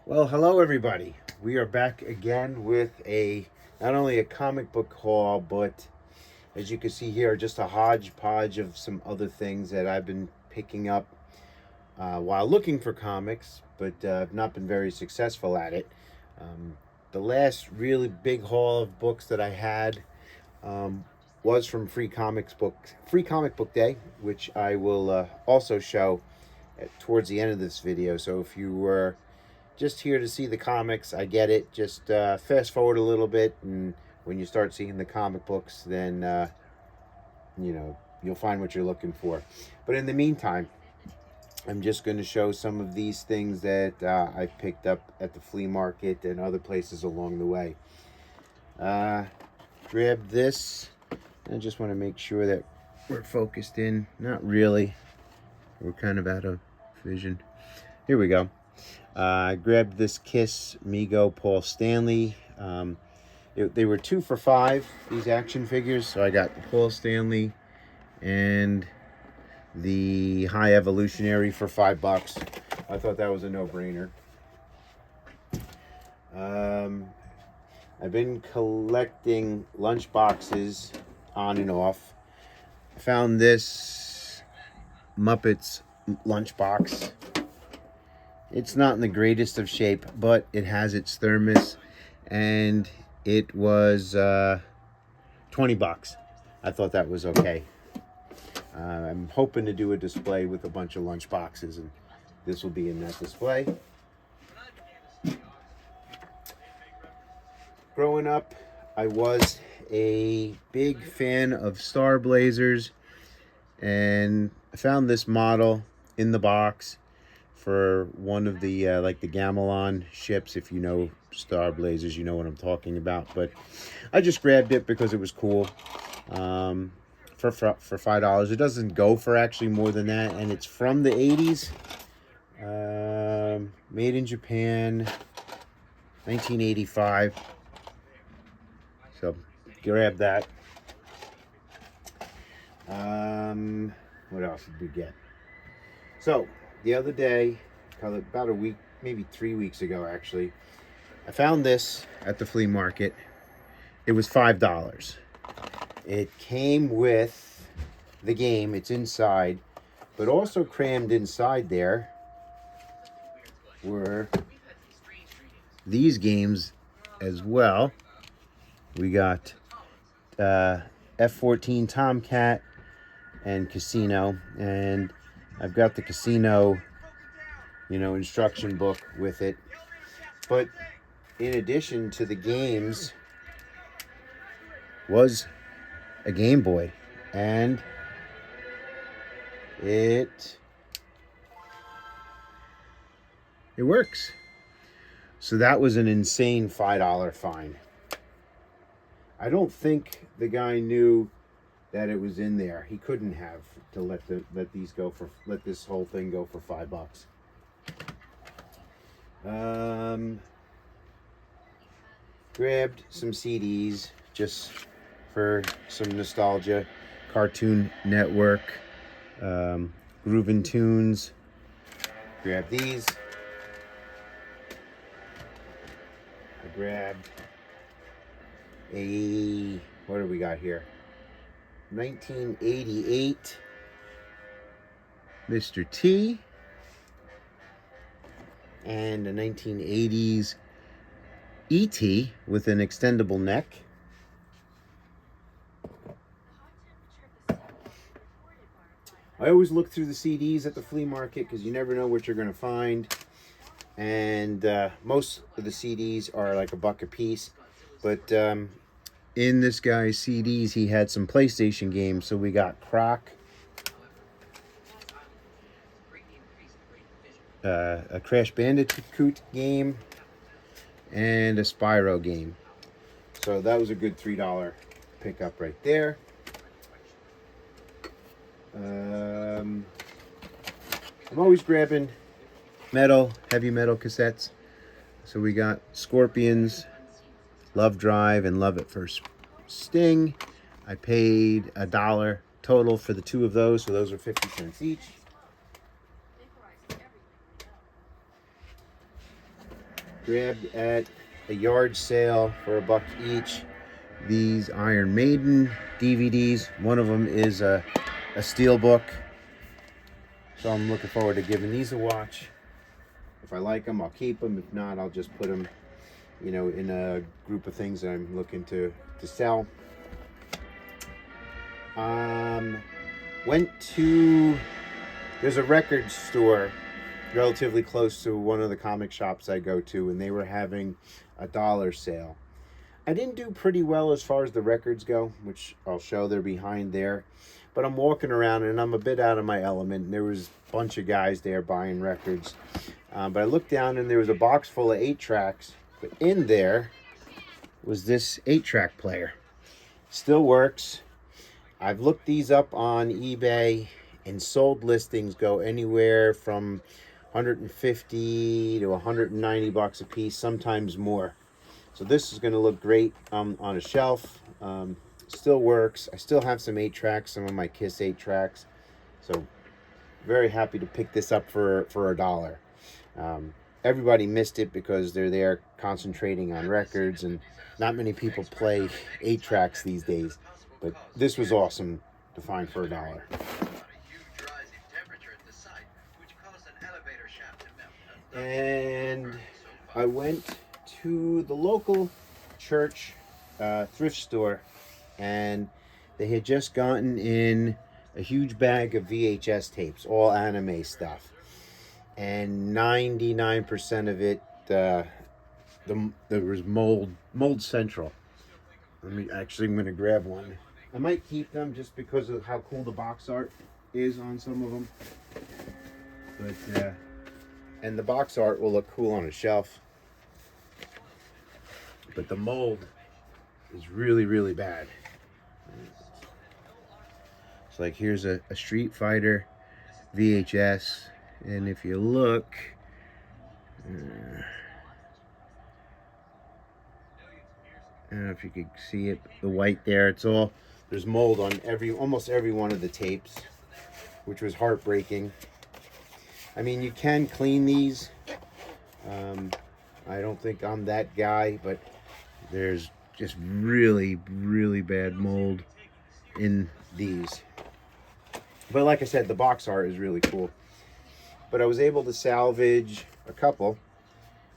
Well, hello everybody. We are back again with not only a comic book haul, but as you can see here, just a hodgepodge of some other things that I've been picking up while looking for comics, but I've not been very successful at it. The last really big haul of books that I had um, was from Free Comic Book Day, which I will also show towards the end of this video. So if you were just here to see the comics, I get it. Just fast forward a little bit, and when you start seeing the comic books, then you'll find what you're looking for. But in the meantime, I'm just going to show some of these things that I picked up at the flea market and other places along the way. Grabbed this. I just want to make sure that we're focused in. Not really. We're kind of out of vision. Here we go. I grabbed this Kiss Mego Paul Stanley. They were 2 for $5, these action figures. So I got the Paul Stanley and the High Evolutionary for $5. I thought that was a no-brainer. I've been collecting lunch boxes on and off. I found this Muppets lunchbox. It's not in the greatest of shape, but it has its thermos, and it was $20. I thought that was okay. I'm hoping to do a display with a bunch of lunch boxes, and this will be in that display. Growing up, I was a big fan of Star Blazers, and I found this model in the box for one of the like the Gamelon ships. If you know Star Blazers, you know what I'm talking about. But I just grabbed it because it was cool for $5. It doesn't go for actually more than that, and it's from the 80s. Made in Japan, 1985. So grab that. What else did we get? So the other day, about a week, maybe 3 weeks ago actually, I found this at the flea market. It was $5. It came with the game. It's inside, but also crammed inside there were these games as well. We got F-14 Tomcat and Casino, and I've got the Casino instruction book with it. But in addition to the games was a Game Boy, and it works. So that was an insane $5 fine. I don't think the guy knew that it was in there. He couldn't have to let this whole thing go for $5. Grabbed some CDs just for some nostalgia. Cartoon Network, Groovin' Tunes. Grabbed these. I grabbed what do we got here? 1988 Mr. T and a 1980s E.T. with an extendable neck. I always look through the CDs at the flea market because you never know what you're going to find. And most of the CDs are like $1 a piece. But in this guy's CDs, he had some PlayStation games. So we got Croc, a Crash Bandicoot game, and a Spyro game. So that was a good $3 pickup right there. I'm always grabbing heavy metal cassettes. So we got Scorpions, Love Drive, and Love at First Sting. I paid $1 total for the 2 of those, so those are 50 cents each. Grabbed at a yard sale for $1 each these Iron Maiden DVDs. One of them is a steel book, so I'm looking forward to giving these a watch. If I like them, I'll keep them. If not, I'll just put them, you know, in a group of things that I'm looking to sell. Went to, there's a record store relatively close to one of the comic shops I go to, and they were having a $1 sale. I didn't do pretty well as far as the records go, which I'll show. They're behind there. But I'm walking around and I'm a bit out of my element. There was a bunch of guys there buying records. But I looked down and there was a box full of 8-tracks. But in there was this 8-track player. Still works. I've looked these up on eBay, and sold listings go anywhere from 150 to 190 bucks a piece, sometimes more. So this is going to look great on a shelf. Still works. I still have some 8-tracks, some of my Kiss 8-tracks. So very happy to pick this up for $1. Everybody missed it because they're there concentrating on records, and not many people play 8-tracks these days. But this was awesome to find for $1. And I went to the local church thrift store, and they had just gotten in a huge bag of VHS tapes, all anime stuff, and 99% of it there was mold central. I'm going to grab one. I might keep them just because of how cool the box art is on some of them, but and the box art will look cool on a shelf. But the mold is really, really bad. It's like, here's a Street Fighter VHS, and if you look, I don't know if you can see it, the white there, there's mold on almost every one of the tapes, which was heartbreaking. I mean, you can clean these. I don't think I'm that guy, but there's just really, really bad mold in these. But like I said, the box art is really cool. But I was able to salvage a couple.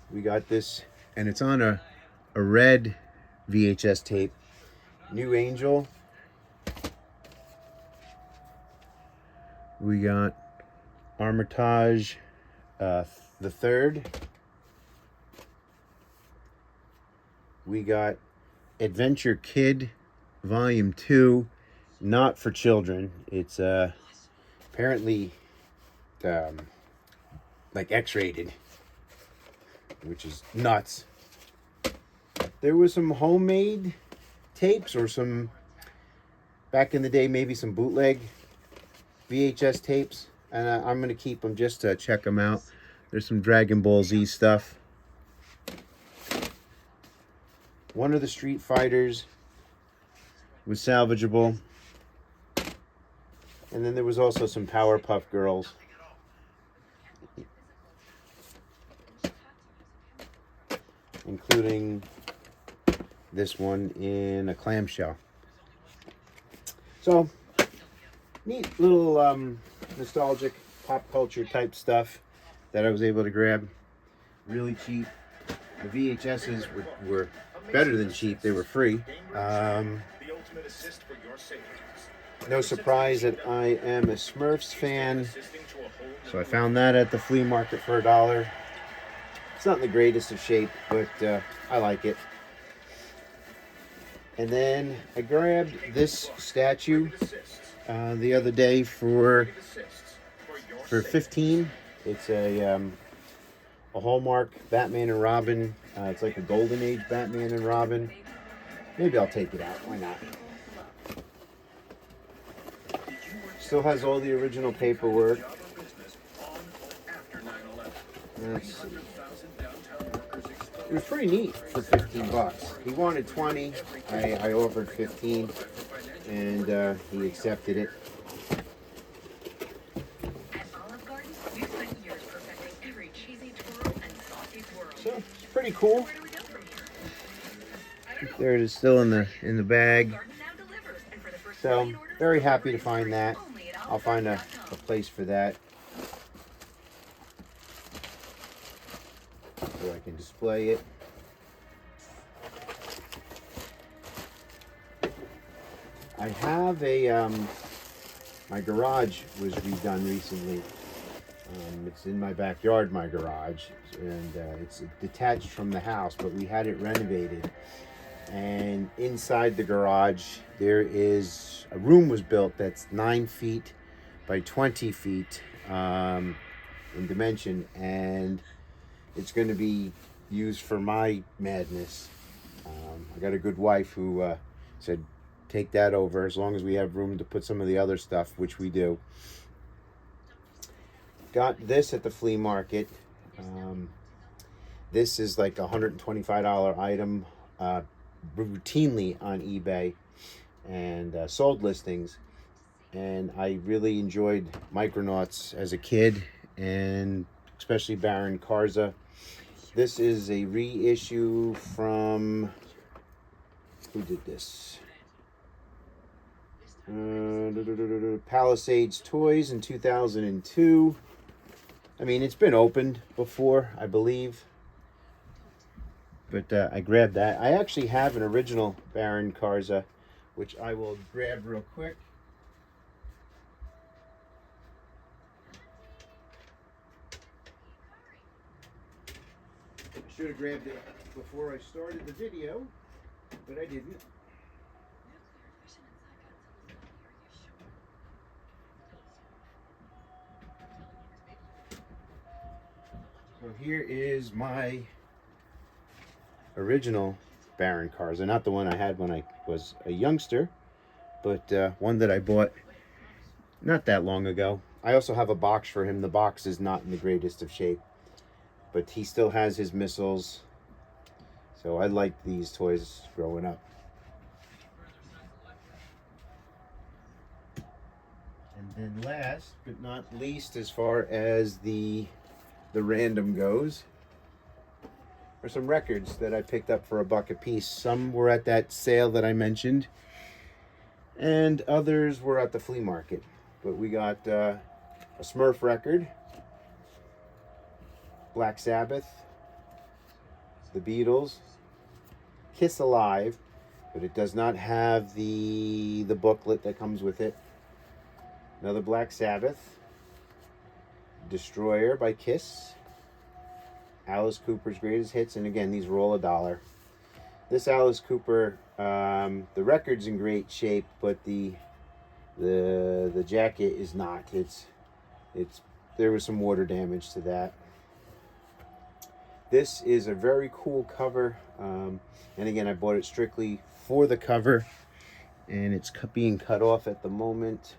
We got this, and it's on a red VHS tape. New Angel. We got Armitage the Third. We got Adventure Kid Volume 2, not for children. It's apparently like X-rated, which is nuts. There was some homemade tapes, or some, back in the day, maybe some bootleg VHS tapes, and I'm going to keep them just to check them out. There's some Dragon Ball Z stuff. One of the Street Fighters was salvageable. And then there was also some Powerpuff Girls. Including this one in a clamshell. So, neat little nostalgic pop culture type stuff that I was able to grab. Really cheap. The VHSs were better than cheap. They were free. No surprise that I am a Smurfs fan. So I found that at the flea market for $1. It's not in the greatest of shape, but I like it. And then I grabbed this statue the other day for $15. It's a Hallmark Batman and Robin. It's like a Golden Age Batman and Robin. Maybe I'll take it out. Why not? Still has all the original paperwork. Let's see. It was pretty neat for $15. He wanted 20. I offered 15, and he accepted it. So it's pretty cool. There it is, still in the bag. So very happy to find that. I'll find a place for that so I can display it. I have a my garage was redone recently. It's in my backyard, my garage, and it's detached from the house, but we had it renovated. And inside the garage, there is a room was built that's 9 feet by 20 feet in dimension, and it's going to be used for my madness. I got a good wife who said, take that over as long as we have room to put some of the other stuff, which we do. Got this at the flea market. This is like a $125 item routinely on eBay and sold listings. And I really enjoyed Micronauts as a kid, and especially Baron Karza. This is a reissue from, who did this? Palisades Toys in 2002. I mean, it's been opened before, I believe. But I grabbed that. I actually have an original Baron Karza, which I will grab real quick. I should have grabbed it before I started the video, but I didn't. So here is my original Baron Karza, not the one I had when I was a youngster, but one that I bought not that long ago. I also have a box for him. The box is not in the greatest of shape, but he still has his missiles. So I liked these toys growing up. And then last but not least, as far as the random goes, are some records that I picked up for $1 a piece. Some were at that sale that I mentioned, and others were at the flea market. But we got a Smurf record, Black Sabbath, the Beatles, Kiss Alive, but it does not have the booklet that comes with it. Another Black Sabbath, Destroyer by Kiss, Alice Cooper's Greatest Hits, and again, these were all $1. This Alice Cooper, the record's in great shape, but the jacket is not. It's there was some water damage to that. This is a very cool cover, and again, I bought it strictly for the cover, and it's being cut off at the moment,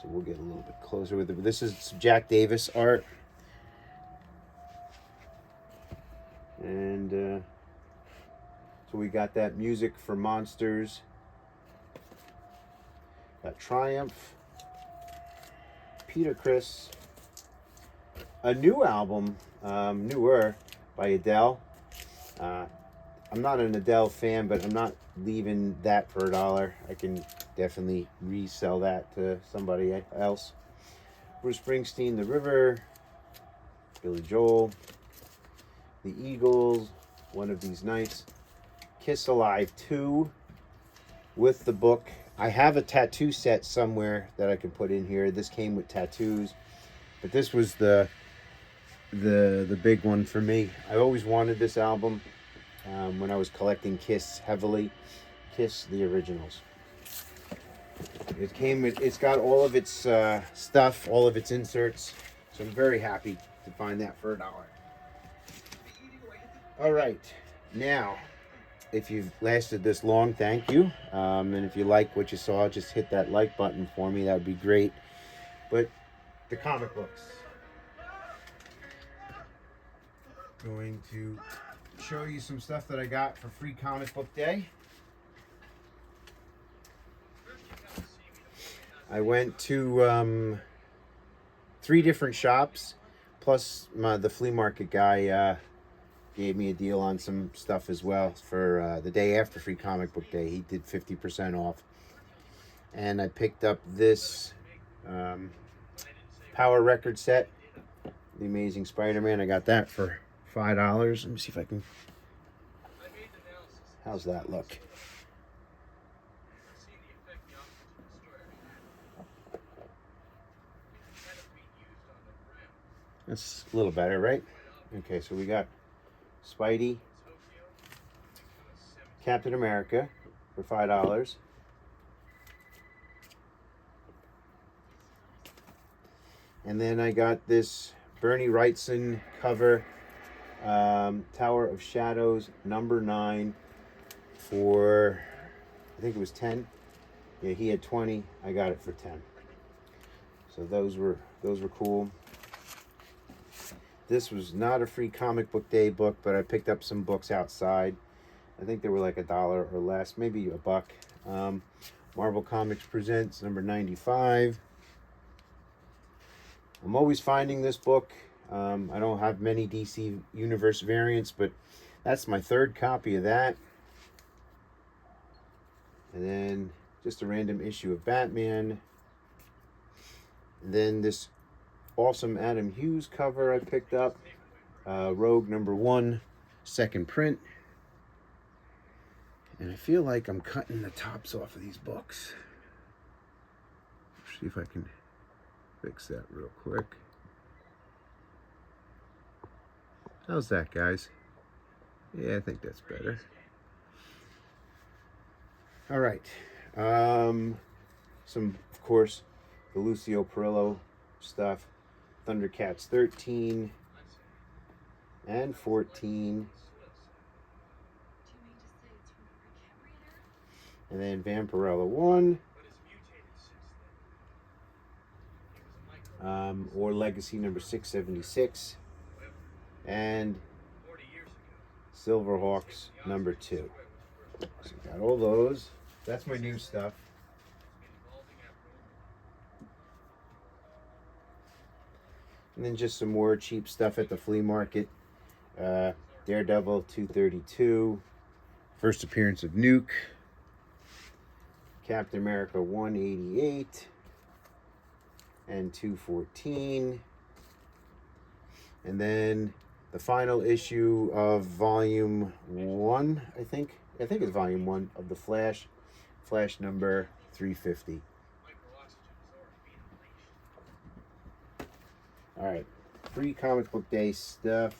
so we'll get a little bit closer with it. But this is Jack Davis art. And so we got that Music for Monsters, got Triumph, Peter Criss, a new album, newer, by Adele. I'm not an Adele fan, but I'm not leaving that for $1. I can definitely resell that to somebody else. Bruce Springsteen, The River, Billy Joel, The Eagles, One of These Nights, Kiss Alive 2 with the book. I have a tattoo set somewhere that I can put in here. This came with tattoos, but this was the big one for me. I always wanted this album when I was collecting Kiss heavily. Kiss, the originals. It's got all of its stuff, all of its inserts, so I'm very happy to find that for $1. All right, now, if you've lasted this long, thank you. And if you like what you saw, just hit that like button for me. That would be great. But the comic books. Going to show you some stuff that I got for Free Comic Book Day. I went to 3 different shops, plus the flea market guy gave me a deal on some stuff as well for the day after Free Comic Book Day. He did 50% off. And I picked up this Power Record set, The Amazing Spider-Man. I got that for $5. Let me see if I can... How's that look? That's a little better, right? Okay, so we got Spidey, Captain America for $5. And then I got this Bernie Wrightson cover, Tower of Shadows #9 for, I think it was 10. Yeah, he had 20. I got it for 10. So those were cool. This was not a Free Comic Book Day book, but I picked up some books outside. I think they were like $1 or less, maybe $1. Marvel Comics Presents #95. I'm always finding this book. I don't have many DC Universe variants, but that's my 3rd copy of that. And then just a random issue of Batman. And then this awesome Adam Hughes cover I picked up. Rogue #1, 2nd print. And I feel like I'm cutting the tops off of these books. Let's see if I can fix that real quick. How's that, guys? Yeah, I think that's better. All right. Some, of course, the Lucio Perillo stuff. Thundercats 13 and 14. And then Vampirella 1. Or Legacy #676. And Silverhawks #2. So got all those. That's my new stuff. And then just some more cheap stuff at the flea market. Daredevil 232. First appearance of Nuke. Captain America 188. And 214. And then the final issue of volume 1, I think it's volume 1 of the Flash number 350. All right, Free Comic Book Day stuff.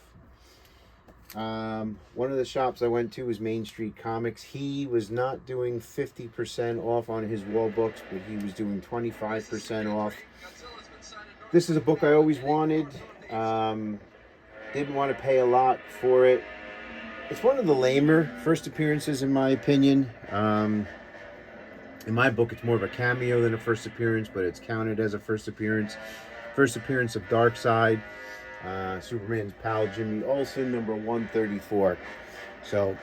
One of the shops I went to was Main Street Comics. He was not doing 50% off on his wall books, but he was doing 25% off. This is a book I always wanted. Didn't want to pay a lot for it. It's one of the lamer first appearances, in my opinion. In my book, it's more of a cameo than a first appearance, but it's counted as a first appearance. First appearance of Darkseid, Superman's pal Jimmy Olsen, #134. So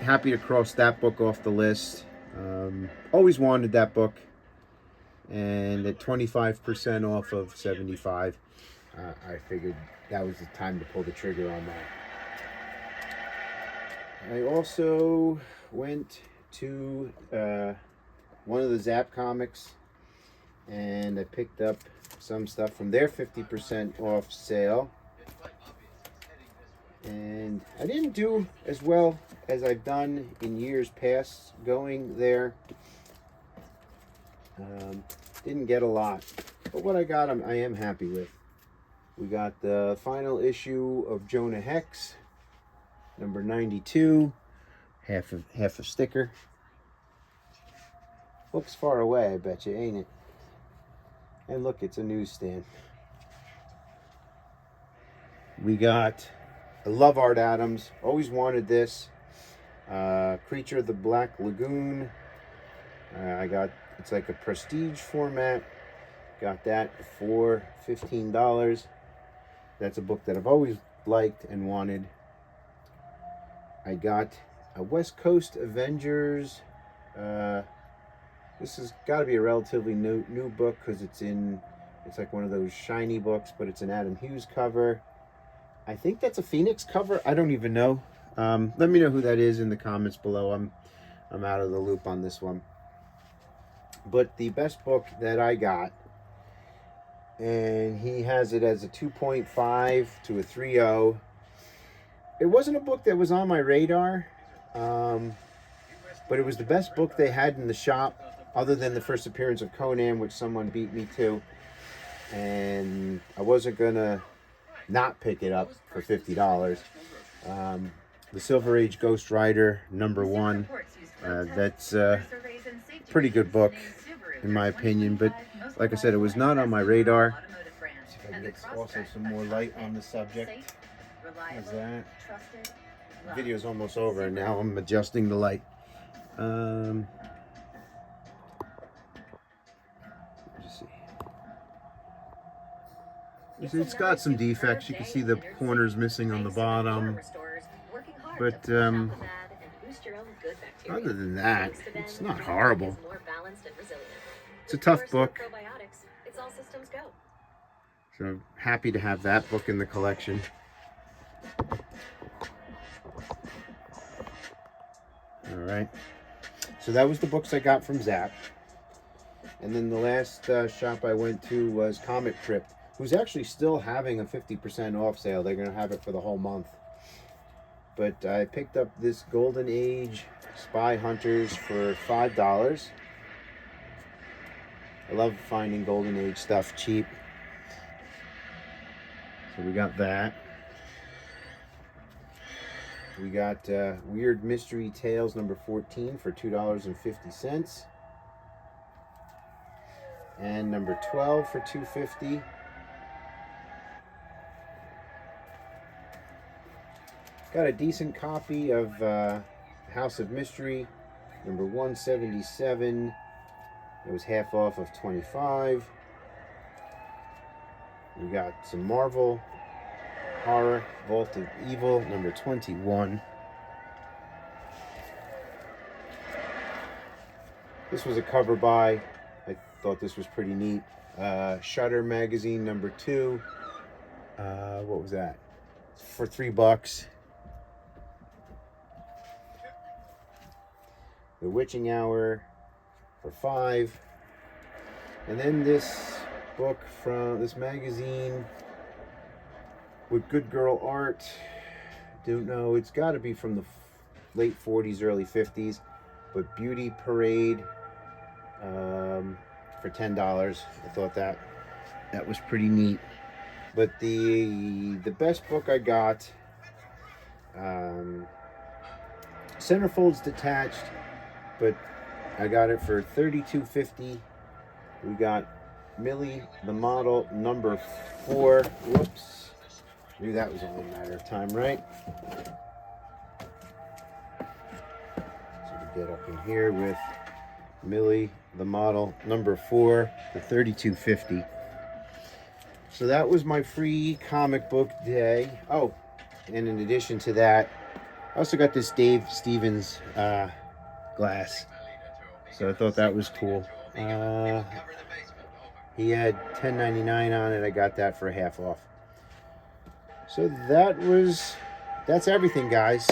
happy to cross that book off the list. Always wanted that book, and at 25% off of 75, I figured that was the time to pull the trigger on that. I also went to one of the Zap Comics, and I picked up some stuff from their 50% off sale. And I didn't do as well as I've done in years past going there. Didn't get a lot, but what I got I am happy with. We got the final issue of Jonah Hex, #92, half a sticker. Looks far away, I bet you, ain't it? And look, it's a newsstand. We got, I love Art Adams. Always wanted this. Creature of the Black Lagoon. I got, it's like a prestige format. Got that for $15. That's a book that I've always liked and wanted. I got a West Coast Avengers. This has got to be a relatively new book because it's like one of those shiny books, but it's an Adam Hughes cover. I think that's a Phoenix cover. I don't even know. Let me know who that is in the comments below. I'm out of the loop on this one. But the best book that I got, and he has it as a 2.5 to a 3.0. It wasn't a book that was on my radar, but it was the best book they had in the shop, other than the first appearance of Conan, which someone beat me to. And I wasn't going to not pick it up for $50. The Silver Age Ghost Rider #1. That's a pretty good book, in my opinion. But like I said, it was not on my radar. See if I can get also some more light on the subject. How's that? The video's almost over, and now I'm adjusting the light. Let's see. It's got some defects. You can see the corners missing on the bottom. But other than that, it's not horrible. It's a tough book. So I'm happy to have that book in the collection. Alright. So that was the books I got from Zap. And then the last shop I went to was Comic Crypt, who's actually still having a 50% off sale. They're going to have it for the whole month. But I picked up this Golden Age Spy Hunters for $5. I love finding Golden Age stuff cheap. So we got that. We got Weird Mystery Tales #14 for $2.50. And #12 for $2.50. Got a decent copy of House of Mystery #177. It was half off of $25. We got some Marvel Horror Vault of Evil #21. This was a cover buy. I thought this was pretty neat. Shutter Magazine #2. What was that? For $3. The Witching Hour for $5. And then this book from this magazine with good girl art. Don't know. It's got to be from the late 40s, early 50s. But Beauty Parade for $10. I thought that was pretty neat. But the best book I got, centerfold's detached, but I got it for $32.50. We got Millie the Model #4. Whoops. Knew that was only a matter of time, right? So we get up in here with Millie the Model #4 for $32.50. So that was my free comic book day. Oh, and in addition to that, I also got this Dave Stevens glass. So I thought that was cool. He had $10.99 on it. I got that for half off. So that's everything, guys.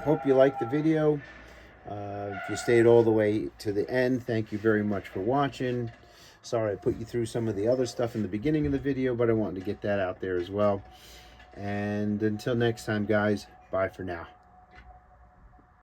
Hope you liked the video. If you stayed all the way to the end, thank you very much for watching. Sorry I put you through some of the other stuff in the beginning of the video, but I wanted to get that out there as well. And until next time, guys, bye for now.